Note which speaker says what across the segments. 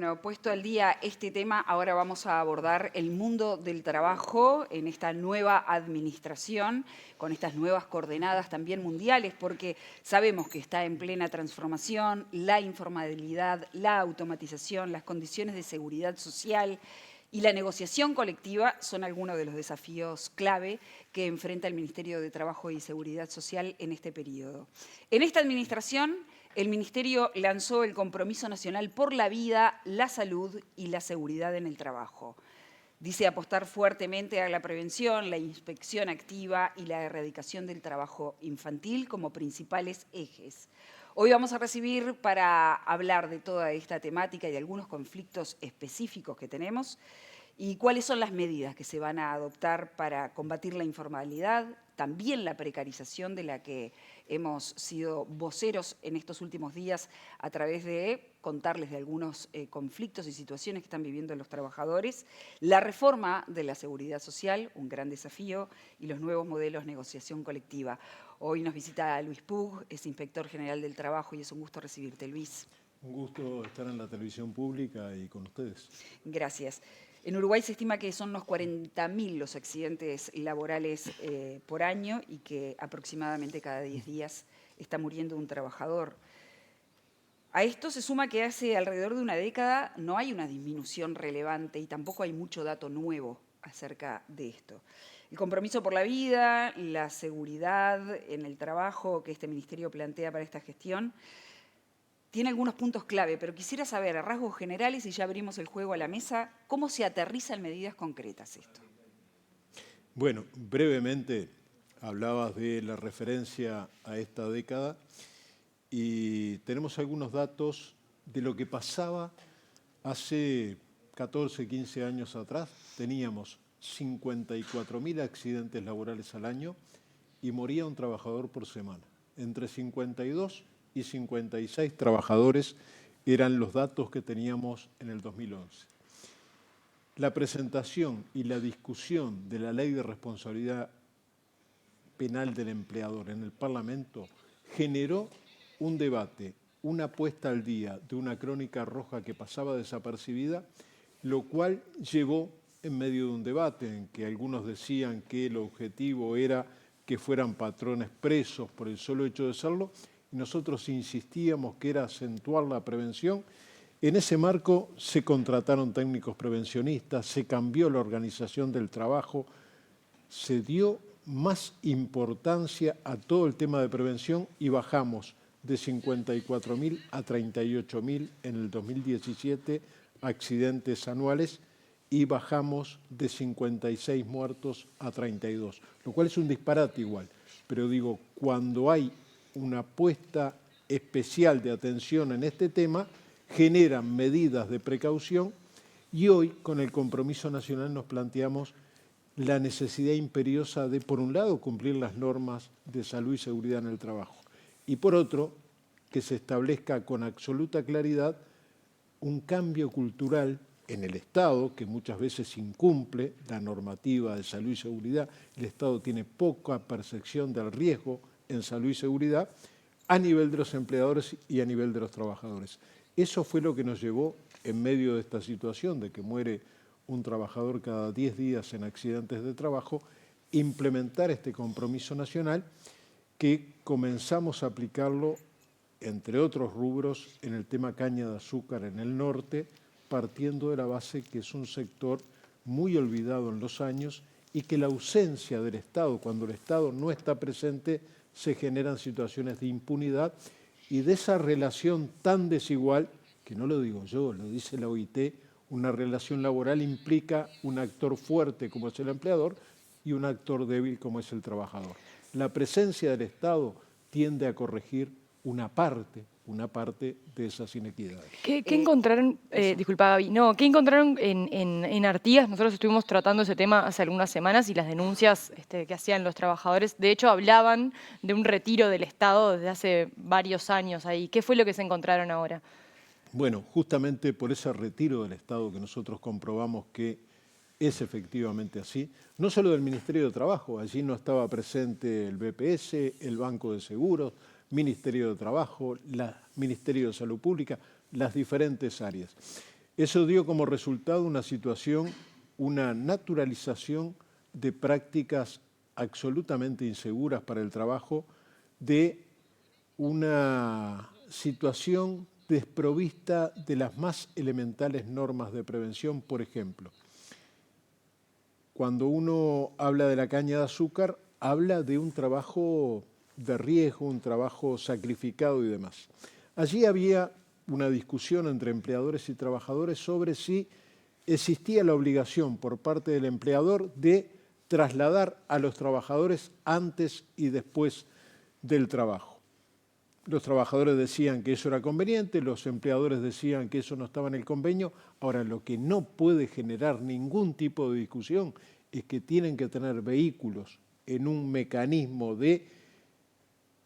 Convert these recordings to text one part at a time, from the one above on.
Speaker 1: Bueno, puesto al día este tema, ahora vamos a abordar el mundo del trabajo en esta nueva administración, con estas nuevas coordenadas también mundiales, porque sabemos que está en plena transformación, la informalidad, la automatización, las condiciones de seguridad social y la negociación colectiva son algunos de los desafíos clave que enfrenta el Ministerio de Trabajo y Seguridad Social en este periodo. En esta administración, el Ministerio lanzó el Compromiso Nacional por la Vida, la Salud y la Seguridad en el Trabajo. Dice apostar fuertemente a la prevención, la inspección activa y la erradicación del trabajo infantil como principales ejes. Hoy vamos a recibir para hablar de toda esta temática y algunos conflictos específicos que tenemos y cuáles son las medidas que se van a adoptar para combatir la informalidad, también la precarización de la que hemos sido voceros en estos últimos días a través de contarles de algunos conflictos y situaciones que están viviendo los trabajadores, la reforma de la seguridad social, un gran desafío, y los nuevos modelos de negociación colectiva. Hoy nos visita Luis Pug, es inspector general del trabajo y es un gusto recibirte, Luis.
Speaker 2: Un gusto estar en la televisión pública y con ustedes.
Speaker 1: Gracias. En Uruguay se estima que son unos 40.000 los accidentes laborales por año y que aproximadamente cada 10 días está muriendo un trabajador. A esto se suma que hace alrededor de una década no hay una disminución relevante y tampoco hay mucho dato nuevo acerca de esto. El compromiso por la vida, la seguridad en el trabajo que este ministerio plantea para esta gestión tiene algunos puntos clave, pero quisiera saber a rasgos generales, y ya abrimos el juego a la mesa, cómo se aterriza en medidas concretas esto.
Speaker 2: Bueno, brevemente hablabas de la referencia a esta década y tenemos algunos datos de lo que pasaba hace 14, 15 años atrás. Teníamos 54.000 accidentes laborales al año y moría un trabajador por semana. Entre 52 y 56 trabajadores eran los datos que teníamos en el 2011. La presentación y la discusión de la Ley de Responsabilidad Penal del Empleador en el Parlamento generó un debate, una puesta al día de una crónica roja que pasaba desapercibida, lo cual llevó en medio de un debate en que algunos decían que el objetivo era que fueran patrones presos por el solo hecho de serlo, y nosotros insistíamos que era acentuar la prevención. En ese marco se contrataron técnicos prevencionistas, se cambió la organización del trabajo, se dio más importancia a todo el tema de prevención y bajamos de 54.000 a 38.000 en el 2017 accidentes anuales y bajamos de 56 muertos a 32, lo cual es un disparate igual. Pero digo, cuando hay una puesta especial de atención en este tema, generan medidas de precaución y hoy con el Compromiso Nacional nos planteamos la necesidad imperiosa de, por un lado, cumplir las normas de salud y seguridad en el trabajo y, por otro, que se establezca con absoluta claridad un cambio cultural en el Estado, que muchas veces incumple la normativa de salud y seguridad. El Estado tiene poca percepción del riesgo en salud y seguridad a nivel de los empleadores y a nivel de los trabajadores. Eso fue lo que nos llevó, en medio de esta situación de que muere un trabajador cada 10 días en accidentes de trabajo, implementar este compromiso nacional que comenzamos a aplicarlo, entre otros rubros, en el tema caña de azúcar en el norte, partiendo de la base que es un sector muy olvidado en los años y que la ausencia del Estado, cuando el Estado no está presente, se generan situaciones de impunidad y de esa relación tan desigual, que no lo digo yo, lo dice la OIT, una relación laboral implica un actor fuerte como es el empleador y un actor débil como es el trabajador. La presencia del Estado tiende a corregir una parte de esas inequidades.
Speaker 3: ¿Qué encontraron, disculpa Gaby, no, qué encontraron en Artigas? Nosotros estuvimos tratando ese tema hace algunas semanas y las denuncias que hacían los trabajadores, de hecho hablaban de un retiro del Estado desde hace varios años ahí. ¿Qué fue lo que se encontraron ahora?
Speaker 2: Bueno, justamente por ese retiro del Estado que nosotros comprobamos que es efectivamente así, no solo del Ministerio de Trabajo, allí no estaba presente el BPS, el Banco de Seguros, Ministerio de Trabajo, Ministerio de Salud Pública, las diferentes áreas. Eso dio como resultado una situación, una naturalización de prácticas absolutamente inseguras para el trabajo, de una situación desprovista de las más elementales normas de prevención. Por ejemplo, cuando uno habla de la caña de azúcar, habla de un trabajo de riesgo, un trabajo sacrificado y demás. Allí había una discusión entre empleadores y trabajadores sobre si existía la obligación por parte del empleador de trasladar a los trabajadores antes y después del trabajo. Los trabajadores decían que eso era conveniente, los empleadores decían que eso no estaba en el convenio. Ahora, lo que no puede generar ningún tipo de discusión es que tienen que tener vehículos en un mecanismo de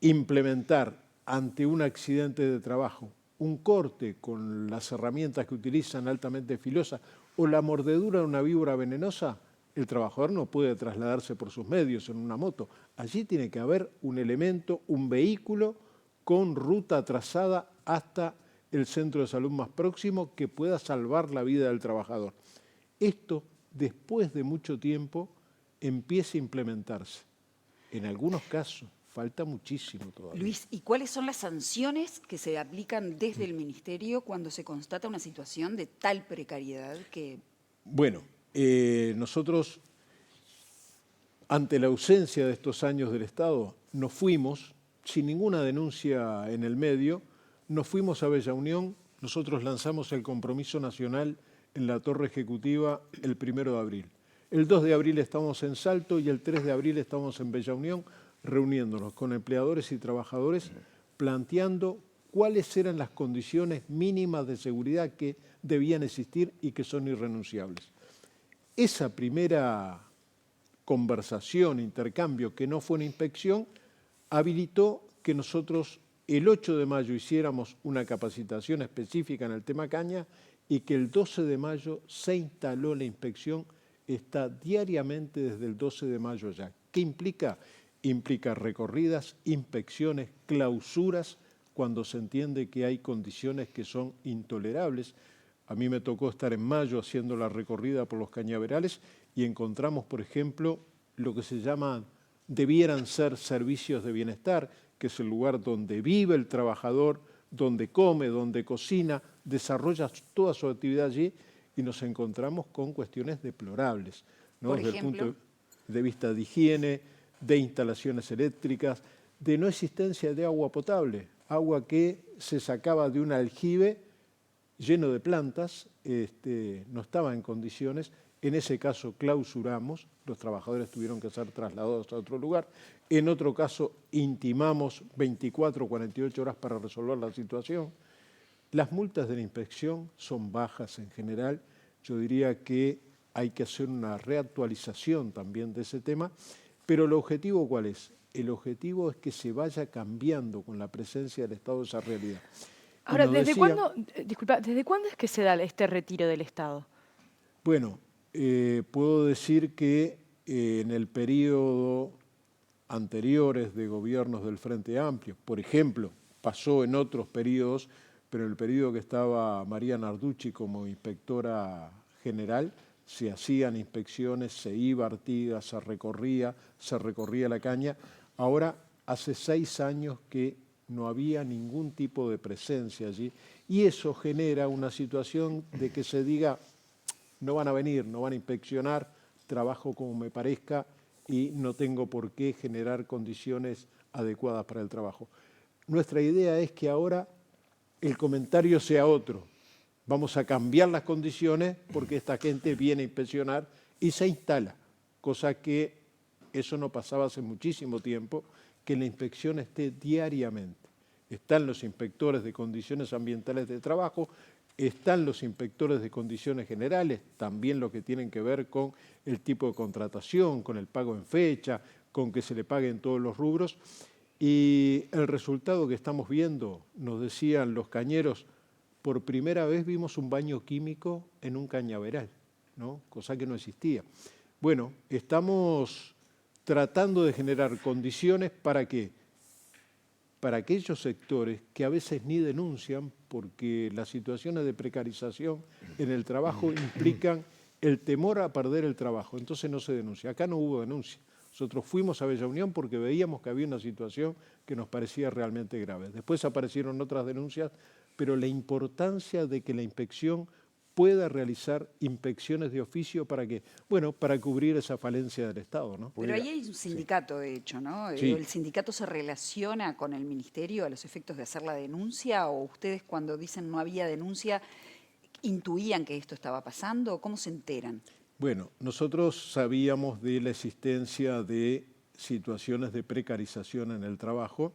Speaker 2: implementar ante un accidente de trabajo un corte con las herramientas que utilizan altamente filosas o la mordedura de una víbora venenosa. El trabajador no puede trasladarse por sus medios en una moto. Allí tiene que haber un elemento, un vehículo con ruta trazada hasta el centro de salud más próximo que pueda salvar la vida del trabajador. Esto, después de mucho tiempo, empieza a implementarse. En algunos casos, falta muchísimo todavía.
Speaker 1: Luis, ¿y cuáles son las sanciones que se aplican desde el Ministerio cuando se constata una situación de tal precariedad que...
Speaker 2: Bueno, nosotros, ante la ausencia de estos años del Estado, nos fuimos, sin ninguna denuncia en el medio, nos fuimos a Bella Unión. Nosotros lanzamos el compromiso nacional en la Torre Ejecutiva el 1 de abril. El 2 de abril estamos en Salto y el 3 de abril estamos en Bella Unión reuniéndonos con empleadores y trabajadores, planteando cuáles eran las condiciones mínimas de seguridad que debían existir y que son irrenunciables. Esa primera conversación, intercambio, que no fue una inspección, habilitó que nosotros el 8 de mayo hiciéramos una capacitación específica en el tema caña y que el 12 de mayo se instaló la inspección, está diariamente desde el 12 de mayo ya. ¿Qué implica? Implica recorridas, inspecciones, clausuras, cuando se entiende que hay condiciones que son intolerables. A mí me tocó estar en mayo haciendo la recorrida por los cañaverales y encontramos, por ejemplo, lo que se llama, debieran ser servicios de bienestar, que es el lugar donde vive el trabajador, donde come, donde cocina, desarrolla toda su actividad allí, y nos encontramos con cuestiones deplorables, ¿no?
Speaker 1: Por
Speaker 2: Desde el
Speaker 1: ejemplo,
Speaker 2: punto de vista de higiene, de instalaciones eléctricas, de no existencia de agua potable, agua que se sacaba de un aljibe lleno de plantas, no estaba en condiciones. En ese caso clausuramos, los trabajadores tuvieron que ser trasladados a otro lugar. En otro caso intimamos 24 o 48 horas para resolver la situación. Las multas de la inspección son bajas en general. Yo diría que hay que hacer una reactualización también de ese tema. Pero el objetivo, ¿cuál es? El objetivo es que se vaya cambiando con la presencia del Estado esa realidad.
Speaker 3: Ahora, ¿desde cuándo, disculpa, desde cuándo es que se da este retiro del Estado?
Speaker 2: Bueno, puedo decir que en el periodo anteriores de gobiernos del Frente Amplio, por ejemplo, pasó en otros periodos, pero en el periodo que estaba María Narducci como inspectora general, se hacían inspecciones, se iba a Artigas, se recorría la caña. Ahora, hace 6 años que no había ningún tipo de presencia allí y eso genera una situación de que se diga, no van a venir, no van a inspeccionar, trabajo como me parezca y no tengo por qué generar condiciones adecuadas para el trabajo. Nuestra idea es que ahora el comentario sea otro. Vamos a cambiar las condiciones porque esta gente viene a inspeccionar y se instala, cosa que eso no pasaba hace muchísimo tiempo, que la inspección esté diariamente. Están los inspectores de condiciones ambientales de trabajo, están los inspectores de condiciones generales, también lo que tienen que ver con el tipo de contratación, con el pago en fecha, con que se le pague en todos los rubros. Y el resultado que estamos viendo, nos decían los cañeros, por primera vez vimos un baño químico en un cañaveral, ¿no? Cosa que no existía. Bueno, estamos tratando de generar condiciones para que para aquellos sectores que a veces ni denuncian porque las situaciones de precarización en el trabajo implican el temor a perder el trabajo, entonces no se denuncia. Acá no hubo denuncia. Nosotros fuimos a Bella Unión porque veíamos que había una situación que nos parecía realmente grave. Después aparecieron otras denuncias, pero la importancia de que la inspección pueda realizar inspecciones de oficio para que, bueno, para cubrir esa falencia del Estado, ¿no?
Speaker 1: Pero ahí hay un sindicato, de hecho, ¿no?
Speaker 2: Sí.
Speaker 1: ¿El sindicato se relaciona con el ministerio a los efectos de hacer la denuncia? ¿O ustedes cuando dicen no había denuncia, intuían que esto estaba pasando? ¿Cómo se enteran?
Speaker 2: Bueno, nosotros sabíamos de la existencia de situaciones de precarización en el trabajo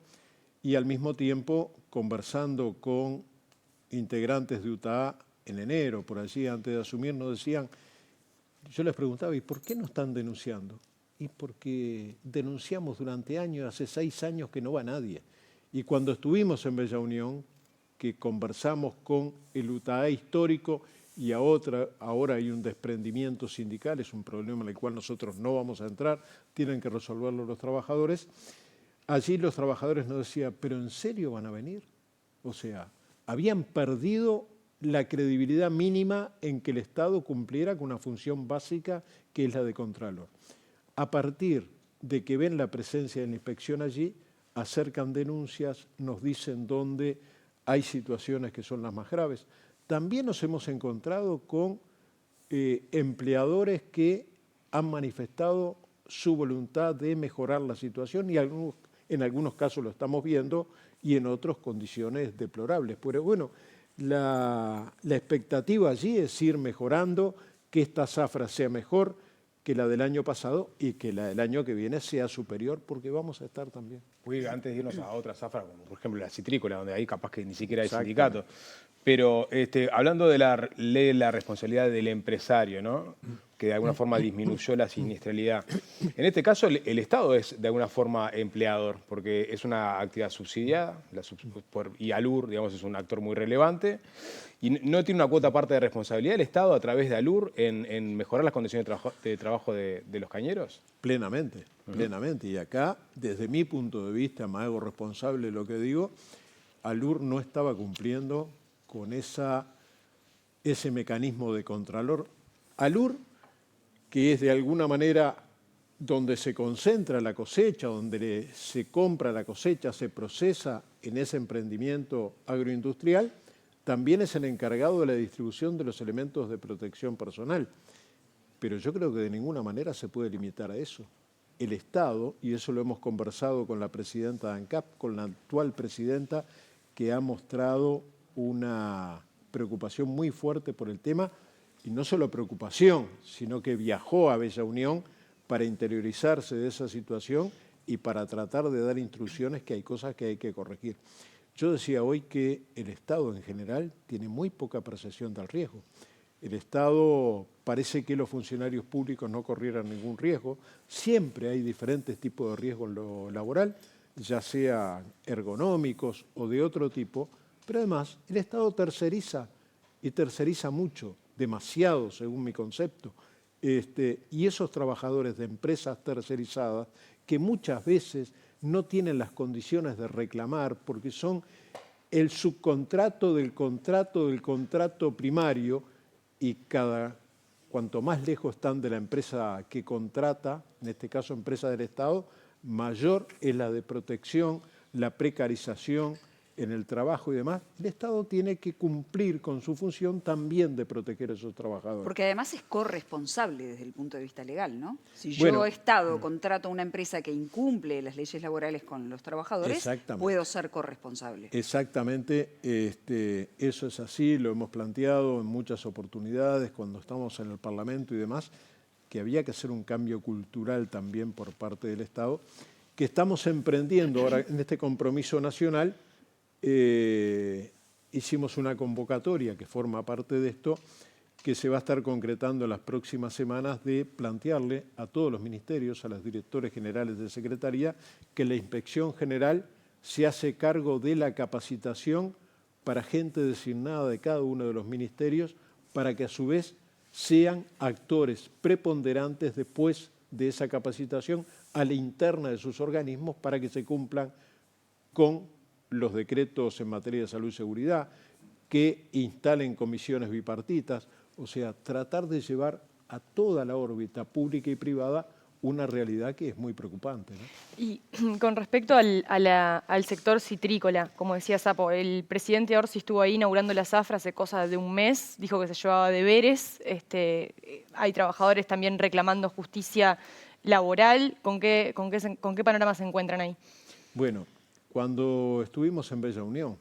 Speaker 2: y al mismo tiempo conversando con integrantes de UTAA en enero, por allí, antes de asumir, nos decían, yo les preguntaba, ¿y por qué no están denunciando? Y porque denunciamos durante años, hace 6 años que no va nadie. Y cuando estuvimos en Bella Unión, que conversamos con el UTAA histórico y ahora hay un desprendimiento sindical, es un problema en el cual nosotros no vamos a entrar, tienen que resolverlo los trabajadores. Allí los trabajadores nos decían, ¿pero en serio van a venir? O sea, habían perdido la credibilidad mínima en que el Estado cumpliera con una función básica que es la de contralor. A partir de que ven la presencia de la inspección allí, acercan denuncias, nos dicen dónde hay situaciones que son las más graves. También nos hemos encontrado con empleadores que han manifestado su voluntad de mejorar la situación y en algunos casos lo estamos viendo y en otros condiciones deplorables. Pero bueno, la expectativa allí es ir mejorando, que esta zafra sea mejor que la del año pasado y que la del año que viene sea superior, porque vamos a estar también.
Speaker 4: Uy, antes de irnos a otra zafra, como por ejemplo la citrícola, donde ahí capaz que ni siquiera hay
Speaker 2: Exacto.
Speaker 4: sindicato. Pero hablando de la ley de la responsabilidad del empresario, ¿no? Que de alguna forma disminuyó la siniestralidad. En este caso, el Estado es de alguna forma empleador, porque es una actividad subsidiada, y ALUR, digamos, es un actor muy relevante, y no tiene una cuota aparte de responsabilidad el Estado a través de ALUR en mejorar las condiciones de trabajo de los cañeros.
Speaker 2: Plenamente, plenamente. Y acá, desde mi punto de vista, me hago responsable de lo que digo, ALUR no estaba cumpliendo con ese mecanismo de contralor. ALUR, que es de alguna manera donde se concentra la cosecha, donde se compra la cosecha, se procesa en ese emprendimiento agroindustrial, también es el encargado de la distribución de los elementos de protección personal. Pero yo creo que de ninguna manera se puede limitar a eso. El Estado, y eso lo hemos conversado con la presidenta de ANCAP, con la actual presidenta, que ha mostrado una preocupación muy fuerte por el tema, y no solo preocupación, sino que viajó a Bella Unión para interiorizarse de esa situación y para tratar de dar instrucciones que hay cosas que hay que corregir. Yo decía hoy que el Estado en general tiene muy poca percepción del riesgo. El Estado parece que los funcionarios públicos no corrieran ningún riesgo. Siempre hay diferentes tipos de riesgo en lo laboral, ya sean ergonómicos o de otro tipo, pero además el Estado terceriza, y terceriza mucho, demasiado según mi concepto, y esos trabajadores de empresas tercerizadas que muchas veces no tienen las condiciones de reclamar porque son el subcontrato del contrato primario, y cuanto más lejos están de la empresa que contrata, en este caso empresa del Estado, mayor es la de protección, la precarización en el trabajo y demás. El Estado tiene que cumplir con su función también de proteger a esos trabajadores.
Speaker 1: Porque además es corresponsable desde el punto de vista legal, ¿no? Si
Speaker 2: Bueno,
Speaker 1: yo, Estado, contrato a una empresa que incumple las leyes laborales con los trabajadores,
Speaker 2: Exactamente.
Speaker 1: puedo ser corresponsable.
Speaker 2: Exactamente, eso es así, lo hemos planteado en muchas oportunidades cuando estamos en el Parlamento y demás, que había que hacer un cambio cultural también por parte del Estado, que estamos emprendiendo ahora en este compromiso nacional. Hicimos una convocatoria que forma parte de esto, que se va a estar concretando en las próximas semanas, de plantearle a todos los ministerios, a los directores generales de secretaría, que la Inspección General se hace cargo de la capacitación para gente designada de cada uno de los ministerios, para que a su vez sean actores preponderantes después de esa capacitación a la interna de sus organismos para que se cumplan con los decretos en materia de salud y seguridad, que instalen comisiones bipartitas, o sea, tratar de llevar a toda la órbita pública y privada una realidad que es muy preocupante, ¿no?
Speaker 3: Y con respecto al sector citrícola, como decía Sapo, el presidente Orsi estuvo ahí inaugurando la zafra hace cosa de un mes, dijo que se llevaba deberes, hay trabajadores también reclamando justicia laboral. ¿Con qué panorama se encuentran ahí?
Speaker 2: Bueno, cuando estuvimos en Bella Unión,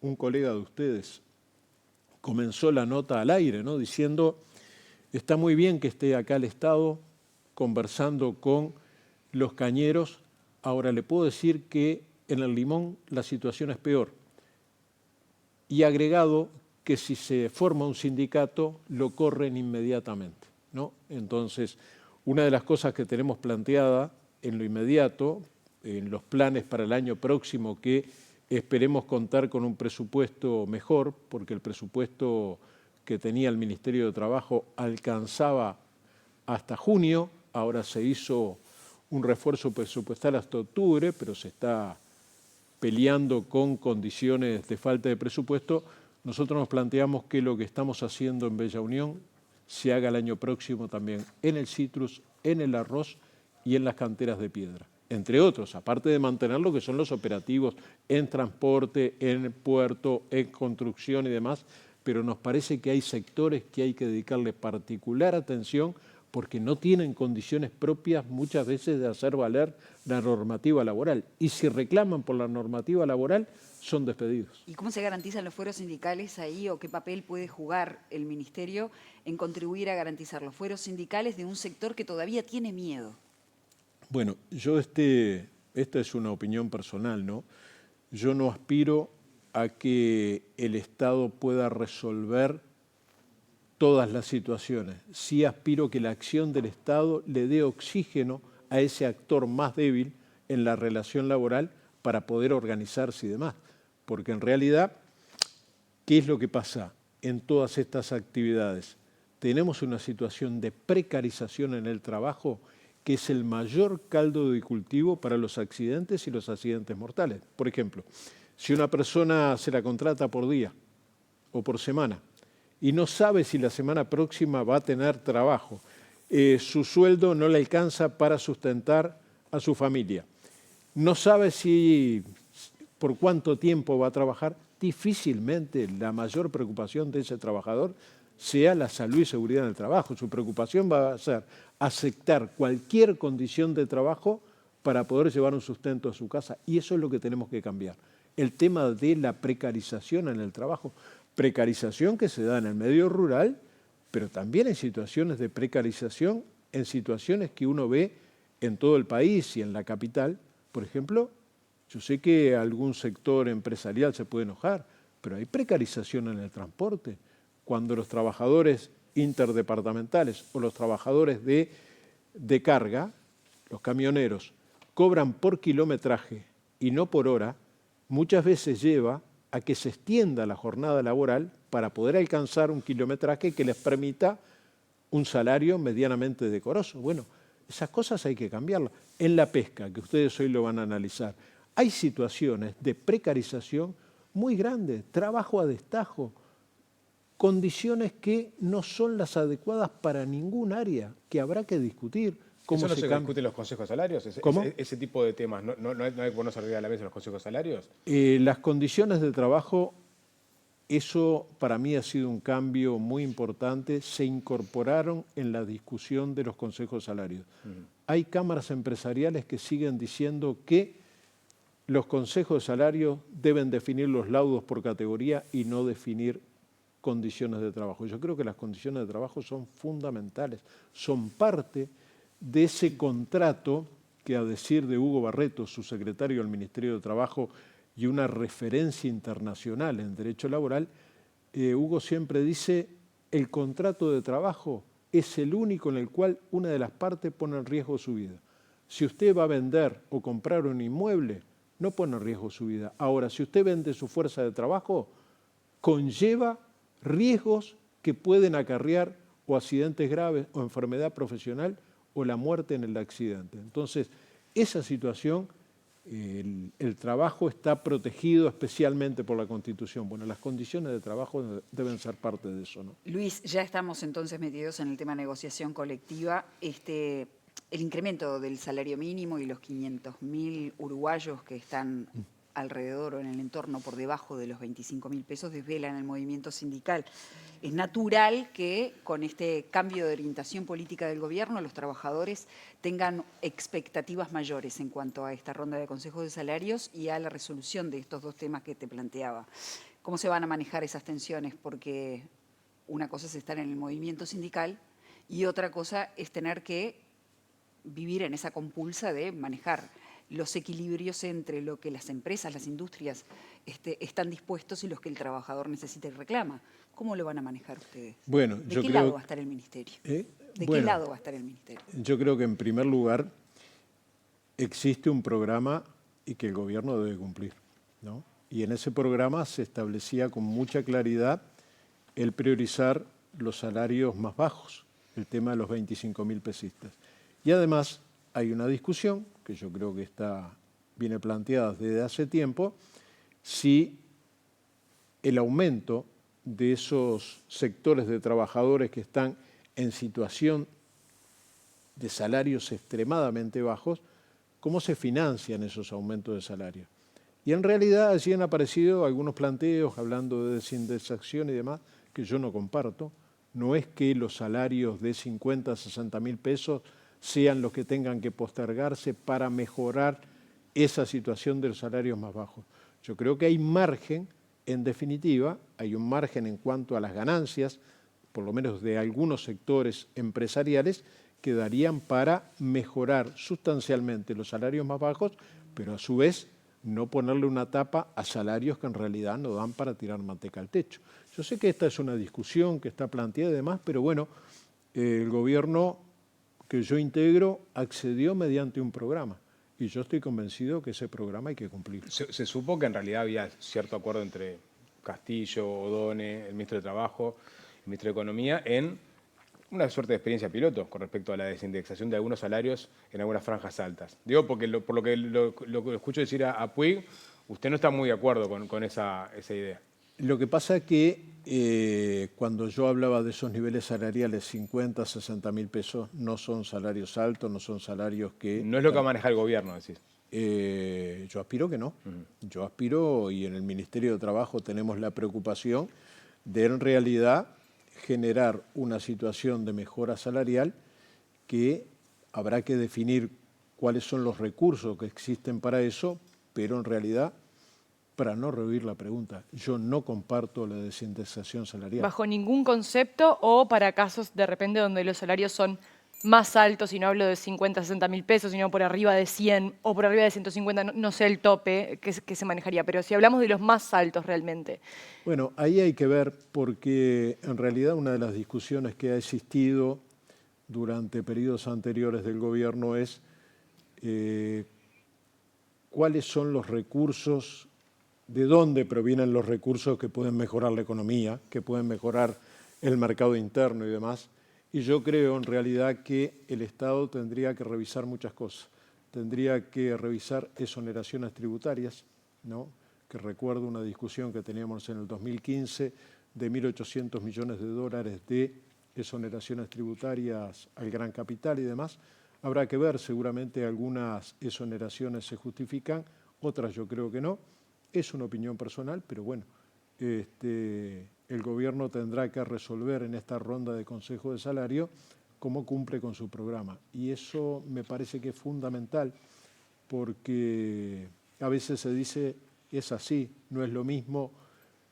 Speaker 2: un colega de ustedes comenzó la nota al aire, ¿no? Diciendo, está muy bien que esté acá el Estado conversando con los cañeros. Ahora le puedo decir que en el Limón la situación es peor. Y agregado que si se forma un sindicato, lo corren inmediatamente, ¿no? Entonces, una de las cosas que tenemos planteada en lo inmediato, en los planes para el año próximo, que esperemos contar con un presupuesto mejor, porque el presupuesto que tenía el Ministerio de Trabajo alcanzaba hasta junio, ahora se hizo un refuerzo presupuestal hasta octubre, pero se está peleando con condiciones de falta de presupuesto. Nosotros nos planteamos que lo que estamos haciendo en Bella Unión se haga el año próximo también en el citrus, en el arroz y en las canteras de piedra, entre otros, aparte de mantener lo que son los operativos en transporte, en puerto, en construcción y demás, pero nos parece que hay sectores que hay que dedicarle particular atención porque no tienen condiciones propias muchas veces de hacer valer la normativa laboral. Y si reclaman por la normativa laboral, son despedidos.
Speaker 1: ¿Y cómo se garantizan los fueros sindicales ahí o qué papel puede jugar el Ministerio en contribuir a garantizar los fueros sindicales de un sector que todavía tiene miedo?
Speaker 2: Bueno, yo esta es una opinión personal, ¿no? Yo no aspiro a que el Estado pueda resolver todas las situaciones. Sí aspiro que la acción del Estado le dé oxígeno a ese actor más débil en la relación laboral para poder organizarse y demás. Porque en realidad, ¿qué es lo que pasa en todas estas actividades? Tenemos una situación de precarización en el trabajo que es el mayor caldo de cultivo para los accidentes y los accidentes mortales. Por ejemplo, si una persona se la contrata por día o por semana y no sabe si la semana próxima va a tener trabajo, su sueldo no le alcanza para sustentar a su familia, no sabe por cuánto tiempo va a trabajar, difícilmente la mayor preocupación de ese trabajador sea la salud y seguridad en el trabajo. Su preocupación va a ser aceptar cualquier condición de trabajo para poder llevar un sustento a su casa. Y eso es lo que tenemos que cambiar. El tema de la precarización en el trabajo. Precarización que se da en el medio rural, pero también en situaciones de precarización, en situaciones que uno ve en todo el país y en la capital. Por ejemplo, yo sé que algún sector empresarial se puede enojar, pero hay precarización en el transporte. Cuando los trabajadores interdepartamentales o los trabajadores de carga, los camioneros, cobran por kilometraje y no por hora, muchas veces lleva a que se extienda la jornada laboral para poder alcanzar un kilometraje que les permita un salario medianamente decoroso. Bueno, esas cosas hay que cambiarlas. En la pesca, que ustedes hoy lo van a analizar, hay situaciones de precarización muy grandes, trabajo a destajo, condiciones que no son las adecuadas para ningún área, que habrá que discutir.
Speaker 4: ¿Eso no se discute en los consejos salarios?
Speaker 2: ¿Cómo?
Speaker 4: Ese tipo de temas, ¿no hay que ponerse arriba de la mesa en los consejos salarios?
Speaker 2: Las condiciones de trabajo, eso para mí ha sido un cambio muy importante, se incorporaron en la discusión de los consejos salarios. Hay cámaras empresariales que siguen diciendo que los consejos de salarios deben definir los laudos por categoría y no definir condiciones de trabajo. Yo creo que las condiciones de trabajo son fundamentales, son parte de ese contrato que, a decir de Hugo Barreto, su secretario del Ministerio de Trabajo y una referencia internacional en derecho laboral, Hugo siempre dice, el contrato de trabajo es el único en el cual una de las partes pone en riesgo su vida. Si usted va a vender o comprar un inmueble, no pone en riesgo su vida. Ahora, si usted vende su fuerza de trabajo, conlleva riesgos que pueden acarrear o accidentes graves o enfermedad profesional o la muerte en el accidente. Entonces, esa situación el trabajo está protegido especialmente por la Constitución. Bueno, las condiciones de trabajo deben ser parte de eso, ¿no?
Speaker 1: Luis, ya estamos entonces metidos en el tema negociación colectiva. El incremento del salario mínimo y los 500.000 uruguayos que están alrededor o en el entorno por debajo de los 25.000 pesos desvelan el movimiento sindical. Es natural que con este cambio de orientación política del gobierno los trabajadores tengan expectativas mayores en cuanto a esta ronda de consejos de salarios y a la resolución de estos dos temas que te planteaba. ¿Cómo se van a manejar esas tensiones? Porque una cosa es estar en el movimiento sindical y otra cosa es tener que vivir en esa compulsa de manejar los equilibrios entre lo que las empresas, las industrias están dispuestos y los que el trabajador necesita y reclama. ¿Cómo lo van a manejar ustedes?
Speaker 2: Bueno,
Speaker 1: ¿De qué lado va a estar el ministerio? ¿De qué lado va a estar el ministerio?
Speaker 2: Yo creo que en primer lugar existe un programa y que el gobierno debe cumplir, ¿no? Y en ese programa se establecía con mucha claridad el priorizar los salarios más bajos, el tema de los 25.000 pesistas. Y además hay una discusión, que yo creo que viene planteada desde hace tiempo, si el aumento de esos sectores de trabajadores que están en situación de salarios extremadamente bajos, ¿cómo se financian esos aumentos de salario? Y en realidad allí han aparecido algunos planteos hablando de desindexación y demás, que yo no comparto. No es que los salarios de 50 a 60.000 pesos sean los que tengan que postergarse para mejorar esa situación de los salarios más bajos. Yo creo que hay margen, en definitiva, hay un margen en cuanto a las ganancias, por lo menos de algunos sectores empresariales, que darían para mejorar sustancialmente los salarios más bajos, pero a su vez no ponerle una tapa a salarios que en realidad no dan para tirar manteca al techo. Yo sé que esta es una discusión que está planteada y demás, pero bueno, el gobierno que yo integro accedió mediante un programa y yo estoy convencido que ese programa hay que cumplir.
Speaker 4: Se supo que en realidad había cierto acuerdo entre Castillo, Odone, el ministro de Trabajo, el ministro de Economía, en una suerte de experiencia piloto con respecto a la desindexación de algunos salarios en algunas franjas altas. Digo, porque por lo que lo escucho decir a Puig, usted no está muy de acuerdo con esa idea.
Speaker 2: Lo que pasa es que cuando yo hablaba de esos niveles salariales, 50, 60.000 pesos, no son salarios altos, no son salarios que...
Speaker 4: No es lo que maneja el gobierno, decís.
Speaker 2: Yo aspiro que no. Yo aspiro, y en el Ministerio de Trabajo tenemos la preocupación de en realidad generar una situación de mejora salarial que habrá que definir cuáles son los recursos que existen para eso, pero en realidad, para no revivir la pregunta, yo no comparto la desindexación salarial.
Speaker 3: ¿Bajo ningún concepto o para casos de repente donde los salarios son más altos, y no hablo de 50, 60.000 pesos, sino por arriba de 100 o por arriba de 150, no sé el tope que se manejaría, pero si hablamos de los más altos realmente?
Speaker 2: Bueno, ahí hay que ver, porque en realidad una de las discusiones que ha existido durante periodos anteriores del gobierno es cuáles son los recursos, de dónde provienen los recursos que pueden mejorar la economía, que pueden mejorar el mercado interno y demás. Y yo creo en realidad que el Estado tendría que revisar muchas cosas. Tendría que revisar exoneraciones tributarias, ¿no? Que recuerdo una discusión que teníamos en el 2015 de 1.800 millones de dólares de exoneraciones tributarias al gran capital y demás. Habrá que ver, seguramente algunas exoneraciones se justifican, otras yo creo que no. Es una opinión personal, pero bueno, el gobierno tendrá que resolver en esta ronda de consejo de salario cómo cumple con su programa. Y eso me parece que es fundamental, porque a veces se dice, es así, no es lo mismo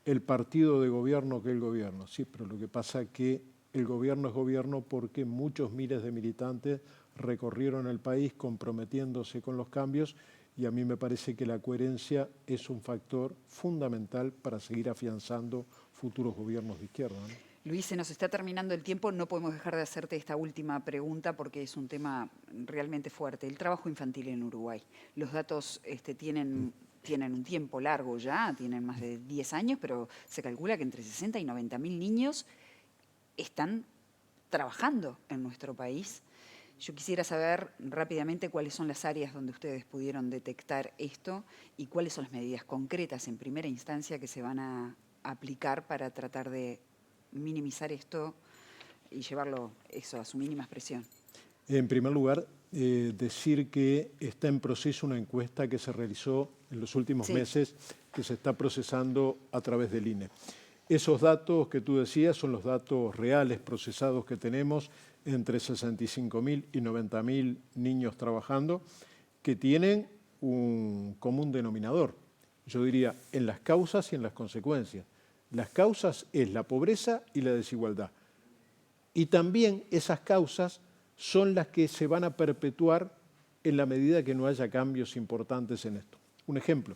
Speaker 2: el partido de gobierno que el gobierno. Sí, pero lo que pasa es que el gobierno es gobierno porque muchos miles de militantes recorrieron el país comprometiéndose con los cambios, y a mí me parece que la coherencia es un factor fundamental para seguir afianzando futuros gobiernos de izquierda, ¿no?
Speaker 1: Luis, se nos está terminando el tiempo, no podemos dejar de hacerte esta última pregunta porque es un tema realmente fuerte. El trabajo infantil en Uruguay. Los datos tienen un tiempo largo ya, tienen más de 10 años, pero se calcula que entre 60 y 90.000 niños están trabajando en nuestro país. Yo quisiera saber rápidamente cuáles son las áreas donde ustedes pudieron detectar esto y cuáles son las medidas concretas en primera instancia que se van a aplicar para tratar de minimizar esto y llevarlo eso a su mínima expresión.
Speaker 2: En primer lugar, decir que está en proceso una encuesta que se realizó en los últimos meses, que se está procesando a través del INE. Esos datos que tú decías son los datos reales procesados que tenemos entre 65.000 y 90.000 niños trabajando, que tienen un común denominador, yo diría, en las causas y en las consecuencias. Las causas es la pobreza y la desigualdad. Y también esas causas son las que se van a perpetuar en la medida que no haya cambios importantes en esto. Un ejemplo,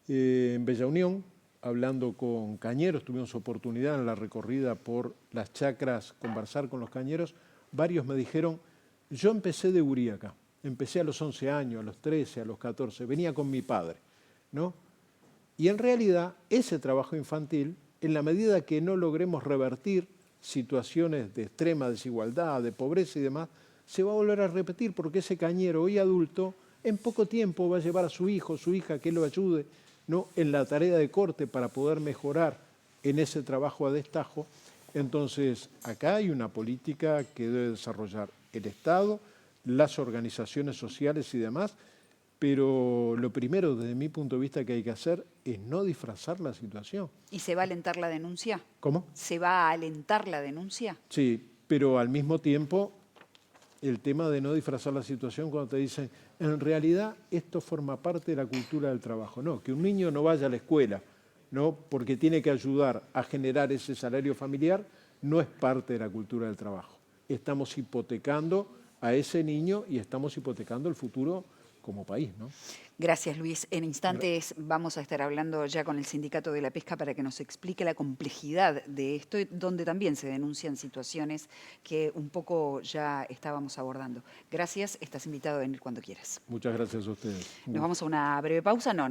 Speaker 2: en Bella Unión, hablando con cañeros, tuvimos oportunidad en la recorrida por las chacras, conversar con los cañeros, varios me dijeron, yo empecé de gurí acá, empecé a los 11 años, a los 13, a los 14, venía con mi padre, ¿no? Y en realidad ese trabajo infantil, en la medida que no logremos revertir situaciones de extrema desigualdad, de pobreza y demás, se va a volver a repetir porque ese cañero hoy adulto en poco tiempo va a llevar a su hijo, su hija que lo ayude, ¿no?, en la tarea de corte para poder mejorar en ese trabajo a destajo. Entonces, acá hay una política que debe desarrollar el Estado, las organizaciones sociales y demás, pero lo primero, desde mi punto de vista, que hay que hacer es no disfrazar la situación.
Speaker 1: ¿Y se va a alentar la denuncia?
Speaker 2: ¿Cómo?
Speaker 1: ¿Se va a alentar la denuncia?
Speaker 2: Sí, pero al mismo tiempo el tema de no disfrazar la situación cuando te dicen, en realidad esto forma parte de la cultura del trabajo. No, que un niño no vaya a la escuela, ¿no?, porque tiene que ayudar a generar ese salario familiar, no es parte de la cultura del trabajo. Estamos hipotecando a ese niño y estamos hipotecando el futuro como país, ¿no?
Speaker 1: Gracias, Luis. En instantes vamos a estar hablando ya con el Sindicato de la Pesca para que nos explique la complejidad de esto, donde también se denuncian situaciones que un poco ya estábamos abordando. Gracias, estás invitado a venir cuando quieras.
Speaker 2: Muchas gracias a ustedes.
Speaker 1: Nos vamos a una breve pausa. No,